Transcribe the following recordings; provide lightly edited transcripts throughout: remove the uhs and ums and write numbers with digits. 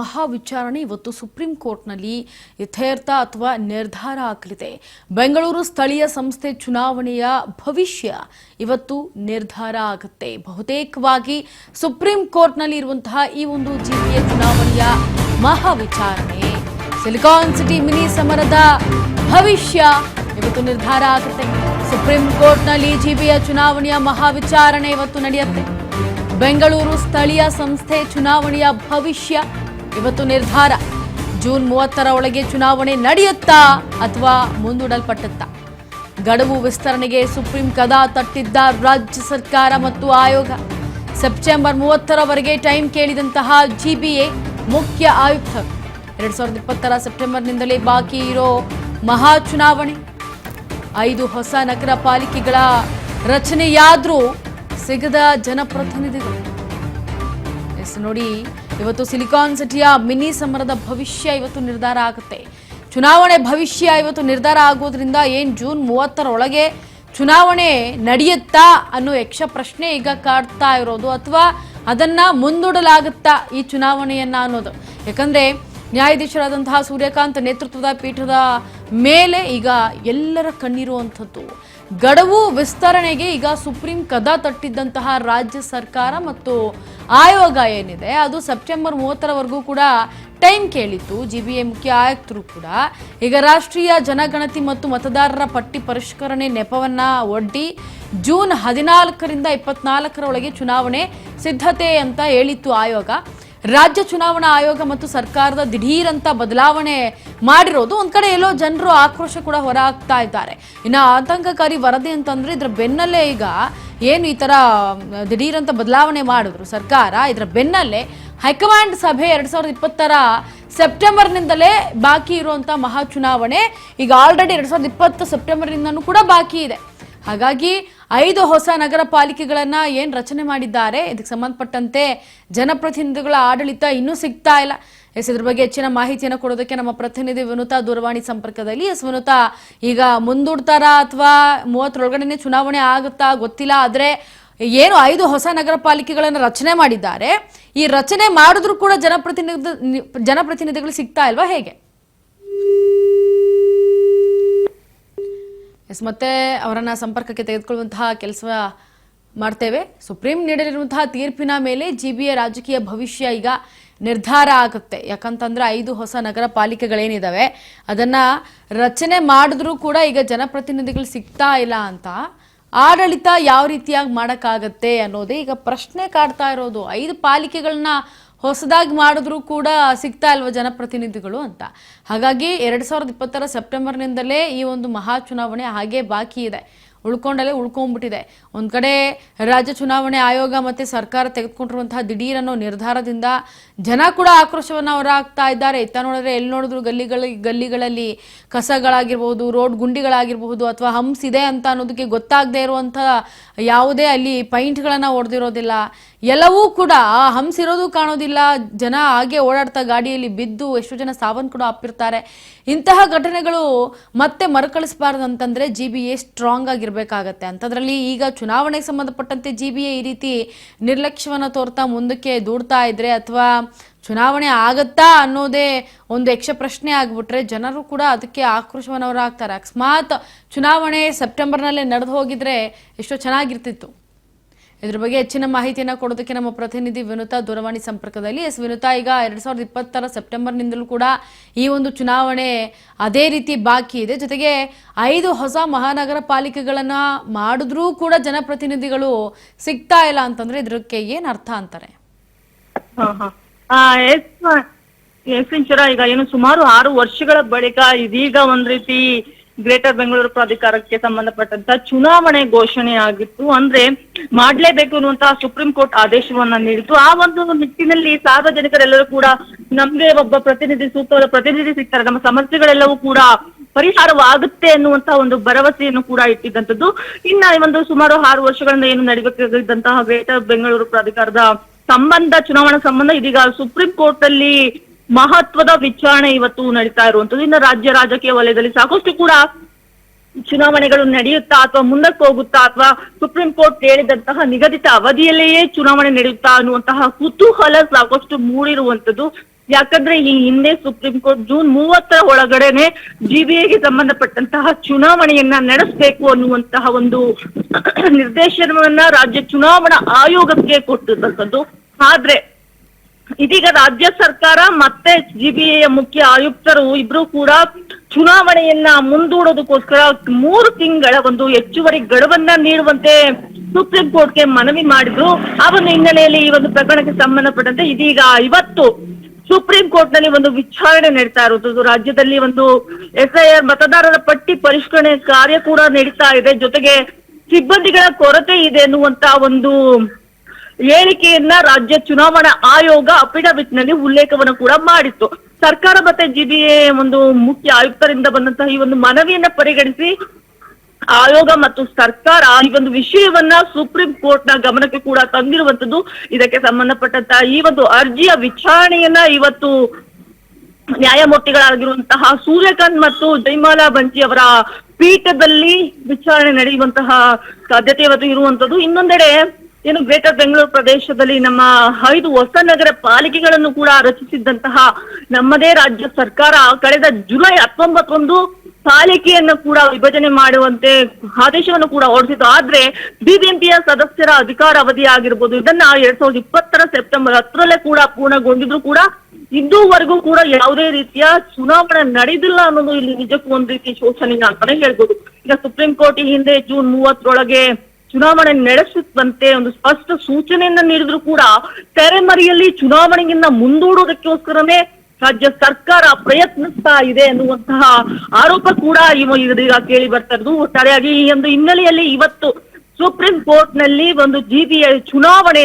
ಮಹಾ ವಿಚಾರಣೆ ಇವತ್ತು ಸುಪ್ರೀಂ ಕೋರ್ಟ್ನಲ್ಲಿ ಇತ್ಯರ್ಥ ಅಥವಾ ನಿರ್ಧಾರ ಆಗಲಿದೆ. ಬೆಂಗಳೂರು ಸ್ಥಳೀಯ ಸಂಸ್ಥೆ ಚುನಾವಣೆಯ ಭವಿಷ್ಯ ಇವತ್ತು ನಿರ್ಧಾರ ಆಗುತ್ತೆ. ಬಹುತೇಕವಾಗಿ ಸುಪ್ರೀಂ ಕೋರ್ಟ್ನಲ್ಲಿ ಇರುವಂತಹ ಈ ಒಂದು ಜಿಬಿಎ ಚುನಾವಣೆಯ ಮಹಾ ವಿಚಾರಣೆ, ಸಿಲಿಕಾನ್ ಸಿಟಿ ಮಿನಿ ಸಮರದ ಭವಿಷ್ಯ ಇವತ್ತು ನಿರ್ಧಾರ ಆಗುತ್ತೆ. ಸುಪ್ರೀಂ ಕೋರ್ಟ್ನಲ್ಲಿ ಜಿಬಿಎ ಚುನಾವಣೆಯ ಮಹಾ ವಿಚಾರಣೆ ಇವತ್ತು ನಡೆಯುತ್ತೆ. ಬೆಂಗಳೂರು ಸ್ಥಳೀಯ ಸಂಸ್ಥೆ ಚುನಾವಣೆಯ ಭವಿಷ್ಯ ಇವತ್ತು ನಿರ್ಧಾರ. ಜೂನ್ 30ರ ಒಳಗೆ ಚುನಾವಣೆ ನಡೆಯುತ್ತಾ ಅಥವಾ ಮುಂದೂಡಲ್ಪಟ್ಟುತ್ತಾ? ಗಡುವು ವಿಸ್ತರಣೆಗೆ ಸುಪ್ರೀಂ ಕದ ತಟ್ಟಿದ್ದ ರಾಜ್ಯ ಸರ್ಕಾರ ಮತ್ತು ಆಯೋಗ. ಸೆಪ್ಟೆಂಬರ್ 30ರವರೆಗೆ ಟೈಮ್ ಕೇಳಿದಂತಹ ಜಿಬಿಎ ಮುಖ್ಯ ಆಯುಕ್ತರು 2020ರ ಸೆಪ್ಟೆಂಬರ್ನಿಂದಲೇ ಬಾಕಿ ಇರೋ ಮಹಾ ಚುನಾವಣೆ. 5 ಹೊಸ ನಗರ ಪಾಲಿಕೆಗಳ ರಚನೆಯಾದ್ರೂ ಸಿಗದ ಜನಪ್ರತಿನಿಧಿಗಳು. ನೋಡಿ, ಇವತ್ತು ಸಿಲಿಕಾನ್ ಸಿಟಿಯ ಮಿನಿ ಸಮರದ ಭವಿಷ್ಯ ಇವತ್ತು ನಿರ್ಧಾರ ಆಗುತ್ತೆ. ಚುನಾವಣೆ ಭವಿಷ್ಯ ಇವತ್ತು ನಿರ್ಧಾರ ಆಗೋದ್ರಿಂದ ಜೂನ್ 30ರೊಳಗೆ ಚುನಾವಣೆ ನಡೆಯುತ್ತಾ ಅನ್ನೋ ಯಕ್ಷ ಪ್ರಶ್ನೆ ಈಗ ಕಾಡ್ತಾ ಇರೋದು, ಅಥವಾ ಅದನ್ನ ಮುಂದೂಡಲಾಗುತ್ತಾ ಈ ಚುನಾವಣೆಯನ್ನ ಅನ್ನೋದು. ಯಾಕಂದ್ರೆ ನ್ಯಾಯಾಧೀಶರಾದಂತಹ ಸೂರ್ಯಕಾಂತ್ ನೇತೃತ್ವದ ಪೀಠದ ಮೇಲೆ ಈಗ ಎಲ್ಲರ ಕಣ್ಣಿರುವಂಥದ್ದು. ಗಡುವು ವಿಸ್ತರಣೆಗೆ ಈಗ ಸುಪ್ರೀಂ ಕದ ತಟ್ಟಿದ್ದಂತಹ ರಾಜ್ಯ ಸರ್ಕಾರ ಮತ್ತು ಆಯೋಗ ಏನಿದೆ ಅದು ಸೆಪ್ಟೆಂಬರ್ 30ರವರೆಗೂ ಕೂಡ ಟೈಮ್ ಕೇಳಿತ್ತು. ಜಿಬಿಎ ಮುಖ್ಯ ಆಯುಕ್ತರು ಕೂಡ ಈಗ ರಾಷ್ಟ್ರೀಯ ಜನಗಣತಿ ಮತ್ತು ಮತದಾರರ ಪಟ್ಟಿ ಪರಿಷ್ಕರಣೆ ನೆಪವನ್ನ ಒಡ್ಡಿ ಜೂನ್ 14ರಿಂದ 24ರೊಳಗೆ ಚುನಾವಣೆ ಸಿದ್ಧತೆ ಅಂತ ಹೇಳಿತ್ತು ಆಯೋಗ. ರಾಜ್ಯ ಚುನಾವಣಾ ಆಯೋಗ ಮತ್ತು ಸರ್ಕಾರದ ದಿಢೀರಂತ ಬದಲಾವಣೆ ಮಾಡಿರೋದು ಒಂದ್ ಕಡೆ ಎಲ್ಲೋ ಜನರು ಆಕ್ರೋಶ ಕೂಡ ಹೊರ ಹಾಕ್ತಾ ಇದ್ದಾರೆ. ಇನ್ನು ಆತಂಕಕಾರಿ ವರದಿ ಅಂತಂದ್ರೆ ಇದ್ರ ಬೆನ್ನಲ್ಲೇ ಈಗ ಏನು ಈ ತರ ದಿಢೀರಂತ ಬದಲಾವಣೆ ಮಾಡಿದ್ರು ಸರ್ಕಾರ, ಇದರ ಬೆನ್ನಲ್ಲೇ ಹೈಕಮಾಂಡ್ ಸಭೆ 2020ರ ಸೆಪ್ಟೆಂಬರ್ನಿಂದಲೇ ಬಾಕಿ ಇರುವಂತ ಮಹಾ ಚುನಾವಣೆ ಈಗ ಆಲ್ರೆಡಿ 2020 ಸೆಪ್ಟೆಂಬರ್ನಿಂದನೂ ಕೂಡ ಬಾಕಿ ಇದೆ. ಹಾಗಾಗಿ 5 ಹೊಸ ನಗರ ಪಾಲಿಕೆಗಳನ್ನ ರಚನೆ ಮಾಡಿದ್ದಾರೆ. ಇದಕ್ಕೆ ಸಂಬಂಧಪಟ್ಟಂತೆ ಜನಪ್ರತಿನಿಧಿಗಳ ಆಡಳಿತ ಇನ್ನೂ ಸಿಗ್ತಾ ಇಲ್ಲ. ಇದ್ರ ಬಗ್ಗೆ ಹೆಚ್ಚಿನ ಮಾಹಿತಿಯನ್ನು ಕೊಡೋದಕ್ಕೆ ನಮ್ಮ ಪ್ರತಿನಿಧಿ ವಿನುತಾ ದೂರವಾಣಿ ಸಂಪರ್ಕದಲ್ಲಿ. ವಿನುತಾ, ಈಗ ಮುಂದೂಡ್ತಾರಾ ಅಥವಾ 30ರೊಳಗಡೆ ಚುನಾವಣೆ ಆಗುತ್ತಾ ಗೊತ್ತಿಲ್ಲ, ಆದ್ರೆ 5 ಹೊಸ ನಗರ ಪಾಲಿಕೆಗಳನ್ನ ರಚನೆ ಮಾಡಿದ್ದಾರೆ. ಈ ರಚನೆ ಮಾಡಿದ್ರು ಕೂಡ ಜನಪ್ರತಿನಿಧಿಗಳು ಸಿಗ್ತಾ ಇಲ್ವಾ, ಹೇಗೆ? ಮತ್ತೆ ಅವರನ್ನ ಸಂಪರ್ಕಕ್ಕೆ ತೆಗೆದುಕೊಳ್ಳುವಂತಹ ಕೆಲಸ ಮಾಡ್ತೇವೆ. ಸುಪ್ರೀಂ ನೀಡಲಿರುವಂತಹ ತೀರ್ಪಿನ ಮೇಲೆ ಜಿಬಿಎ ರಾಜಕೀಯ ಭವಿಷ್ಯ ಈಗ ನಿರ್ಧಾರ ಆಗುತ್ತೆ. ಯಾಕಂತಂದ್ರೆ 5 ಹೊಸ ನಗರ ಪಾಲಿಕೆಗಳೇನಿದಾವೆ ಅದನ್ನ ರಚನೆ ಮಾಡಿದ್ರು ಕೂಡ ಈಗ ಜನಪ್ರತಿನಿಧಿಗಳು ಸಿಗ್ತಾ ಇಲ್ಲ ಅಂತ ಆಡಳಿತ ಯಾವ ರೀತಿಯಾಗಿ ಮಾಡಕ್ಕಾಗತ್ತೆ ಅನ್ನೋದೇ ಈಗ ಪ್ರಶ್ನೆ ಕಾಡ್ತಾ ಇರೋದು. 5 ಪಾಲಿಕೆಗಳನ್ನ ಹೊಸದಾಗಿ ಮಾಡಿದ್ರು ಕೂಡ ಸಿಗ್ತಾ ಇಲ್ವ ಜನಪ್ರತಿನಿಧಿಗಳು ಅಂತ. ಹಾಗಾಗಿ 2020ರ ಸೆಪ್ಟೆಂಬರ್ನಿಂದಲೇ ಈ ಒಂದು ಮಹಾ ಚುನಾವಣೆ ಹಾಗೆ ಬಾಕಿ ಇದೆ, ಉಳ್ಕೊಂಡ್ಬಿಟ್ಟಿದೆ. ಒಂದ್ ಕಡೆ ರಾಜ್ಯ ಚುನಾವಣೆ ಆಯೋಗ ಮತ್ತೆ ಸರ್ಕಾರ ತೆಗೆದುಕೊಂಡಿರುವಂತಹ ದಿಢೀರ್ ಅನ್ನೋ ನಿರ್ಧಾರದಿಂದ ಜನ ಕೂಡ ಆಕ್ರೋಶವನ್ನ ಹೊರಹಾಕ್ತಾ ಇದ್ದಾರೆ. ಇತ್ತ ನೋಡಿದ್ರೆ ಎಲ್ಲಿ ನೋಡಿದ್ರು ಗಲ್ಲಿಗಳಲ್ಲಿ ಕಸಗಳಾಗಿರ್ಬಹುದು, ರೋಡ್ ಗುಂಡಿಗಳಾಗಿರಬಹುದು, ಅಥವಾ ಹಂಪ್ಸ್ ಇದೆ ಅಂತ ಅನ್ನೋದಕ್ಕೆ ಗೊತ್ತಾಗದೆ ಇರುವಂತಹ ಯಾವುದೇ ಅಲ್ಲಿ ಪೈಂಟ್ಗಳನ್ನ ಹೊಡೆದಿರೋದಿಲ್ಲ. ಎಲ್ಲವೂ ಕೂಡ ಹಂಪ್ಸ್ ಇರೋದು ಕಾಣೋದಿಲ್ಲ. ಜನ ಹಾಗೆ ಓಡಾಡ್ತಾ ಗಾಡಿಯಲ್ಲಿ ಬಿದ್ದು ಎಷ್ಟೋ ಜನ ಸಾವನ್ನ ಕೂಡ ಅಪ್ಪಿರ್ತಾರೆ. ಇಂತಹ ಘಟನೆಗಳು ಮತ್ತೆ ಮರುಕಳಿಸಬಾರದು ಅಂತಂದ್ರೆ ಜಿಬಿಎ ಸ್ಟ್ರಾಂಗ್ ಆಗಿರ್ಬೇಕಾಗತ್ತೆ. ಅಂತದ್ರಲ್ಲಿ ಈಗ ಚುನಾವಣೆಗೆ ಸಂಬಂಧಪಟ್ಟಂತೆ ಜಿಬಿಎ ಈ ರೀತಿ ನಿರ್ಲಕ್ಷ್ಯವನ್ನ ತೋರ್ತಾ ಮುಂದಕ್ಕೆ ದೂಡ್ತಾ ಇದ್ರೆ, ಅಥವಾ ಚುನಾವಣೆ ಆಗತ್ತಾ ಅನ್ನೋದೇ ಒಂದು ಯಕ್ಷ ಪ್ರಶ್ನೆ ಆಗ್ಬಿಟ್ರೆ ಜನರು ಕೂಡ ಅದಕ್ಕೆ ಆಕ್ರೋಶವನ್ನ ಹೊರ ಹಾಕ್ತಾರೆ. ಅಕಸ್ಮಾತ್ ಚುನಾವಣೆ ಸೆಪ್ಟೆಂಬರ್ನಲ್ಲೇ ನಡೆದು ಹೋಗಿದ್ರೆ ಎಷ್ಟೋ ಚೆನ್ನಾಗಿರ್ತಿತ್ತು. ಇದ್ರ ಬಗ್ಗೆ ಹೆಚ್ಚಿನ ಮಾಹಿತಿಯನ್ನ ಕೊಡೋದಕ್ಕೆ ನಮ್ಮ ಪ್ರತಿನಿಧಿ ವಿನುತಾ ದೂರವಾಣಿ ಸಂಪರ್ಕದಲ್ಲಿ. ವಿನುತಾ, ಈಗ 2020ರ ಸೆಪ್ಟೆಂಬರ್ನಿಂದಲೂ ಕೂಡ ಈ ಒಂದು ಚುನಾವಣೆ ಅದೇ ರೀತಿ ಬಾಕಿ ಇದೆ. ಜೊತೆಗೆ 5 ಹೊಸ ಮಹಾನಗರ ಪಾಲಿಕೆಗಳನ್ನ ಮಾಡಿದ್ರೂ ಕೂಡ ಜನಪ್ರತಿನಿಧಿಗಳು ಸಿಗ್ತಾ ಇಲ್ಲ ಅಂತಂದ್ರೆ ಇದಕ್ಕೆ ಏನ್ ಅರ್ಥ ಅಂತಾರೆ? ಈಗ ಏನು ಸುಮಾರು 6 ವರ್ಷಗಳ ಬಳಿಕ ಇದೀಗ ಒಂದ್ ರೀತಿ ಗ್ರೇಟರ್ ಬೆಂಗಳೂರು ಪ್ರಾಧಿಕಾರಕ್ಕೆ ಸಂಬಂಧಪಟ್ಟಂತ ಚುನಾವಣೆ ಘೋಷಣೆ ಆಗಿತ್ತು. ಅಂದ್ರೆ ಮಾಡ್ಲೇಬೇಕು ಅನ್ನುವಂತಹ ಸುಪ್ರೀಂ ಕೋರ್ಟ್ ಆದೇಶವನ್ನ ನೀಡಿತು. ಆ ಒಂದು ನಿಟ್ಟಿನಲ್ಲಿ ಸಾರ್ವಜನಿಕರೆಲ್ಲರೂ ಕೂಡ ನಮ್ಗೆ ಒಬ್ಬ ಸೂಕ್ತವಾದ ಪ್ರತಿನಿಧಿ ಸಿಗ್ತಾರೆ, ನಮ್ಮ ಸಮಸ್ಯೆಗಳೆಲ್ಲವೂ ಕೂಡ ಪರಿಹಾರವಾಗುತ್ತೆ ಅನ್ನುವಂತ ಒಂದು ಭರವಸೆಯನ್ನು ಕೂಡ ಇಟ್ಟಿದ್ದಂಥದ್ದು. ಇನ್ನ ಒಂದು ಸುಮಾರು 6 ವರ್ಷಗಳಿಂದ ಏನು ನಡಿಬೇಕಾಗಿದ್ದಂತಹ ಗ್ರೇಟರ್ ಬೆಂಗಳೂರು ಪ್ರಾಧಿಕಾರದ ಚುನಾವಣಾ ಸಂಬಂಧ ಇದೀಗ ಸುಪ್ರೀಂ ಕೋರ್ಟ್ ಅಲ್ಲಿ ಮಹತ್ವದ ವಿಚಾರಣೆ ಇವತ್ತು ನಡೀತಾ ಇರುವಂತದ್ದು. ಇನ್ನು ರಾಜ್ಯ ರಾಜಕೀಯ ವಲಯದಲ್ಲಿ ಸಾಕಷ್ಟು ಕೂಡ ಚುನಾವಣೆಗಳು ನಡೆಯುತ್ತಾ ಅಥವಾ ಮುಂದಕ್ಕೆ ಹೋಗುತ್ತಾ ಅಥವಾ ಸುಪ್ರೀಂ ಕೋರ್ಟ್ ಹೇಳಿದಂತಹ ನಿಗದಿತ ಅವಧಿಯಲ್ಲಿಯೇ ಚುನಾವಣೆ ನಡೆಯುತ್ತಾ ಅನ್ನುವಂತಹ ಕುತೂಹಲ ಸಾಕಷ್ಟು ಮೂಡಿರುವಂತದ್ದು. ಯಾಕಂದ್ರೆ ಈ ಹಿಂದೆ ಸುಪ್ರೀಂ ಕೋರ್ಟ್ ಜೂನ್ 30 ಒಳಗಡೆನೆ ಜಿಬಿಎಗೆ ಸಂಬಂಧಪಟ್ಟಂತಹ ಚುನಾವಣೆಯನ್ನ ನಡೆಸಬೇಕು ಅನ್ನುವಂತಹ ಒಂದು ನಿರ್ದೇಶನವನ್ನ ರಾಜ್ಯ ಚುನಾವಣಾ ಆಯೋಗಕ್ಕೆ ಕೊಟ್ಟಿರ್ತಕ್ಕಂಥದ್ದು. ಆದ್ರೆ ಇದೀಗ ರಾಜ್ಯ ಸರ್ಕಾರ ಮತ್ತೆ ಜಿಬಿಎಯ ಮುಖ್ಯ ಆಯುಕ್ತರು ಇಬ್ರು ಕೂಡ ಚುನಾವಣೆಯನ್ನ ಮುಂದೂಡೋದಕ್ಕೋಸ್ಕರ 3 ತಿಂಗಳ ಒಂದು ಹೆಚ್ಚುವರಿ ಗಡುವನ್ನ ನೀಡುವಂತೆ ಸುಪ್ರೀಂ ಕೋರ್ಟ್ಗೆ ಮನವಿ ಮಾಡಿದ್ರು. ಆ ಒಂದು ಹಿನ್ನೆಲೆಯಲ್ಲಿ ಈ ಒಂದು ಪ್ರಕರಣಕ್ಕೆ ಸಂಬಂಧಪಟ್ಟಂತೆ ಇದೀಗ ಇವತ್ತು ಸುಪ್ರೀಂ ಕೋರ್ಟ್ ನಲ್ಲಿ ಒಂದು ವಿಚಾರಣೆ ನಡೀತಾ ಇರುವುದು. ರಾಜ್ಯದಲ್ಲಿ ಒಂದು ಎಸ್ಐಆರ್ ಮತದಾರರ ಪಟ್ಟಿ ಪರಿಷ್ಕರಣೆ ಕಾರ್ಯ ಕೂಡ ನಡೀತಾ ಇದೆ. ಜೊತೆಗೆ ಸಿಬ್ಬಂದಿಗಳ ಕೊರತೆ ಇದೆ ಎನ್ನುವಂತ ಒಂದು ಹೇಳಿಕೆಯನ್ನ ರಾಜ್ಯ ಚುನಾವಣಾ ಆಯೋಗ ಅಫಿಡವಿಟ್ ನಲ್ಲಿ ಉಲ್ಲೇಖವನ್ನು ಕೂಡ ಮಾಡಿತ್ತು. ಸರ್ಕಾರ ಮತ್ತೆ ಜಿಬಿಎ ಒಂದು ಮುಖ್ಯ ಆಯುಕ್ತರಿಂದ ಬಂದಂತಹ ಈ ಒಂದು ಮನವಿಯನ್ನ ಪರಿಗಣಿಸಿ ಆಯೋಗ ಮತ್ತು ಸರ್ಕಾರ ಈ ಒಂದು ವಿಷಯವನ್ನ ಸುಪ್ರೀಂ ಕೋರ್ಟ್ ನ ಗಮನಕ್ಕೆ ಕೂಡ ತಂದಿರುವಂತದ್ದು. ಇದಕ್ಕೆ ಸಂಬಂಧಪಟ್ಟಂತಹ ಈ ಒಂದು ಅರ್ಜಿಯ ವಿಚಾರಣೆಯನ್ನ ಇವತ್ತು ನ್ಯಾಯಮೂರ್ತಿಗಳಾಗಿರುವಂತಹ ಸೂರ್ಯಕಾಂತ್ ಮತ್ತು ಜೈಮಾಲಾ ಬಂಚಿ ಅವರ ಪೀಠದಲ್ಲಿ ವಿಚಾರಣೆ ನಡೆಯುವಂತಹ ಸಾಧ್ಯತೆ ಇವತ್ತು ಇರುವಂತದ್ದು. ಇನ್ನೊಂದೆಡೆ ಏನು ಗ್ರೇಟರ್ ಬೆಂಗಳೂರು ಪ್ರದೇಶದಲ್ಲಿ ನಮ್ಮ 5 ಹೊಸ ನಗರ ಪಾಲಿಕೆಗಳನ್ನು ಕೂಡ ರಚಿಸಿದ್ದಂತಹ ನಮ್ಮದೇ ರಾಜ್ಯ ಸರ್ಕಾರ ಕಳೆದ ಜುಲೈ 19 ಪಾಲಿಕೆಯನ್ನು ಕೂಡ ವಿಭಜನೆ ಮಾಡುವಂತೆ ಆದೇಶವನ್ನು ಕೂಡ ಹೊರಡಿಸಿತು. ಆದ್ರೆ ಬಿಬಿಎಂಪಿಯ ಸದಸ್ಯರ ಅಧಿಕಾರ ಅವಧಿ ಆಗಿರ್ಬೋದು ಇದನ್ನ 2020 ಸೆಪ್ಟೆಂಬರ್ 10 ಕೂಡ ಪೂರ್ಣಗೊಂಡಿದ್ರು ಕೂಡ ಇದುವರೆಗೂ ಕೂಡ ಯಾವುದೇ ರೀತಿಯ ಚುನಾವಣೆ ನಡೆದಿಲ್ಲ ಅನ್ನೋದು ಇಲ್ಲಿ ನಿಜಕ್ಕೂ ಒಂದ್ ರೀತಿ ಶೋಚನೀಯ ಅಂತಾನೆ ಹೇಳ್ಬೋದು. ಈಗ ಸುಪ್ರೀಂ ಕೋರ್ಟ್ ಈ ಹಿಂದೆ ಜೂನ್ 30 ಚುನಾವಣೆ ನಡೆಸುವಂತೆ ಒಂದು ಸ್ಪಷ್ಟ ಸೂಚನೆಯನ್ನ ನೀಡಿದ್ರು ಕೂಡ ತೆರೆಮರೆಯಲ್ಲಿ ಚುನಾವಣೆಯನ್ನ ಮುಂದೂಡೋದಕ್ಕೋಸ್ಕರನೇ ರಾಜ್ಯ ಸರ್ಕಾರ ಪ್ರಯತ್ನಿಸ್ತಾ ಇದೆ ಎನ್ನುವಂತಹ ಆರೋಪ ಕೂಡ ಇದೀಗ ಕೇಳಿ ಬರ್ತಾ ಇರೋದು. ಒಟ್ಟಾರೆಯಾಗಿ ಈ ಒಂದು ಹಿನ್ನೆಲೆಯಲ್ಲಿ ಇವತ್ತು ಸುಪ್ರೀಂ ಕೋರ್ಟ್ ನಲ್ಲಿ ಒಂದು ಜಿಬಿಎ ಚುನಾವಣೆ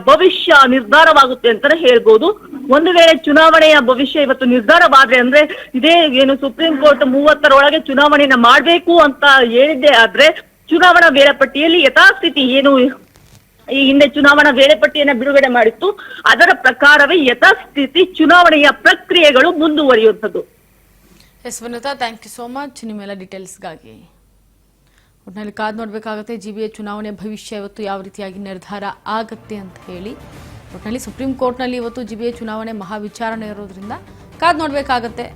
ಭವಿಷ್ಯ ನಿರ್ಧಾರವಾಗುತ್ತೆ ಅಂತಾನೆ ಹೇಳ್ಬೋದು. ಒಂದು ವೇಳೆ ಚುನಾವಣೆಯ ಭವಿಷ್ಯ ಇವತ್ತು ನಿರ್ಧಾರವಾದ್ರೆ ಅಂದ್ರೆ ಇದೇ ಏನು ಸುಪ್ರೀಂ ಕೋರ್ಟ್ 30 ಚುನಾವಣೆಯನ್ನ ಮಾಡ್ಬೇಕು ಅಂತ ಹೇಳಿದ್ದೆ ಆದ್ರೆ ಚುನಾವಣಾ ವೇಳಾಪಟ್ಟಿಯಲ್ಲಿ ಯಥಾಸ್ಥಿತಿ ಏನು ಈ ಹಿಂದೆ ಚುನಾವಣಾ ವೇಳಾಪಟ್ಟಿಯನ್ನ ಬಿಡುಗಡೆ ಮಾಡಿತ್ತು ಅದರ ಪ್ರಕಾರವೇ ಯಥಾಸ್ಥಿತಿ ಚುನಾವಣೆಯ ಪ್ರಕ್ರಿಯೆಗಳು ಮುಂದುವರಿಯುವಂಥದ್ದು. Yes Vanitha, thank you so much ನಿಮ್ಮೆಲ್ಲ ಡೀಟೇಲ್ಸ್ಗಾಗಿ. ಒಟ್ಟಿನಲ್ಲಿ ಕಾದ್ ನೋಡ್ಬೇಕಾಗತ್ತೆ ಜಿಬಿಎ ಚುನಾವಣೆ ಭವಿಷ್ಯ ಇವತ್ತು ಯಾವ ರೀತಿಯಾಗಿ ನಿರ್ಧಾರ ಆಗತ್ತೆ ಅಂತ ಹೇಳಿ. ಒಟ್ಟಿನಲ್ಲಿ ಸುಪ್ರೀಂ ಕೋರ್ಟ್ನಲ್ಲಿ ಇವತ್ತು ಜಿಬಿಎ ಚುನಾವಣೆ ಮಹಾ ವಿಚಾರಣೆ ಇರೋದ್ರಿಂದ ಕಾದ್ ನೋಡ್ಬೇಕಾಗತ್ತೆ.